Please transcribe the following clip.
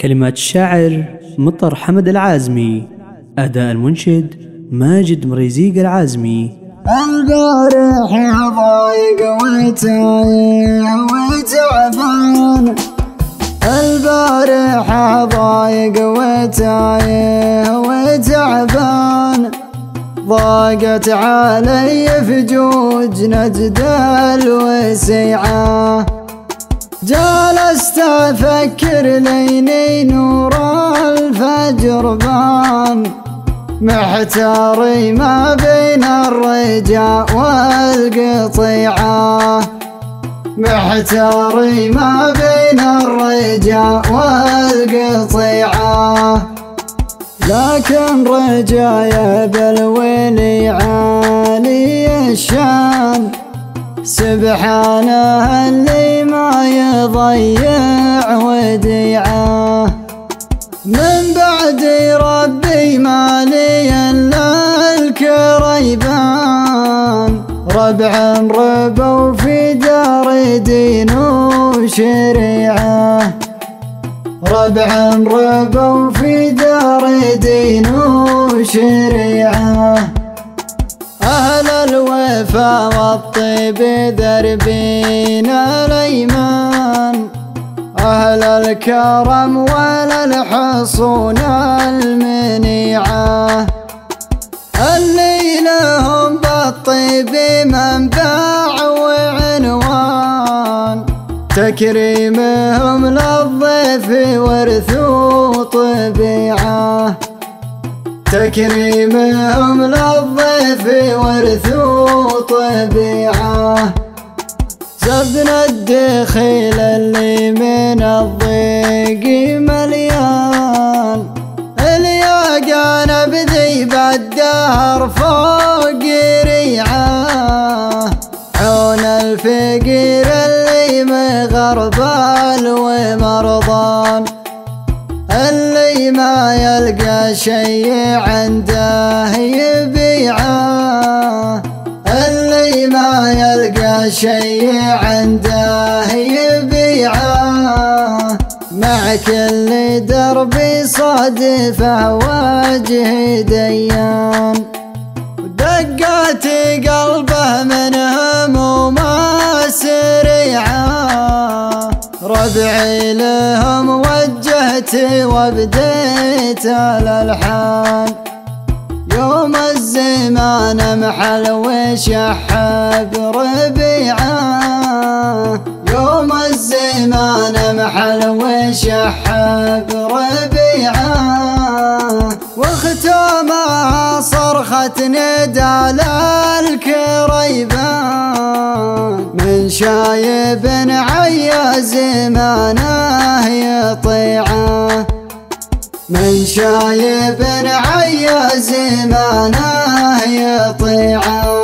كلمات الشاعر مطر حمد العازمي، أداء المنشد ماجد مريزيق العازمي. البارح ضايق وتعبان، البارح ضايق وتعبان، ضاقت علي فجوج نجد الوسيعة، جلست أفكر ليني نور الفجر بان، محتاري ما بين الرجاء والقطيعة، محتاري ما بين الرجاء والقطيعة، لكن رجايا بالولي عالي الشان، سبحانه اللي ما يضيع وديعه، من بعد ربي ما لي إلا الكريبان، ربع ربوا في دار دين وشريعه، ربع ربوا في دار دين وشريعه، أهل الوفا والطيب دربين الأيمان، أهل الكرم والحصون المنيعة، اللي لهم بالطيب منبع وعنوان، تكريمهم للضيف ورث طبيعة، تكريمهم للضيف ورث طبيعة، زبنا الدخيل اللي من الضيق مليان، الياقان بذيب الدهر فوق ريعه، عون الفقير اللي مغربال ومرضان، اللي ما يلقى شي عنده يبيعه، اللي ما يلقى شي عنده يبيعه، مع كل درب صادفه وجه ديان، دقات قلبه من همومه سريعه، ربعي لهم وجهت وبديت الالحان، يوم الزمان محل وشحب ربيعه، يوم الزمان محل وشحب ربيعه، واختامها صرخة ندى للكريبان، من شايب عيا زمانه يطيعه، من شايب عيا زمانه يطيعه.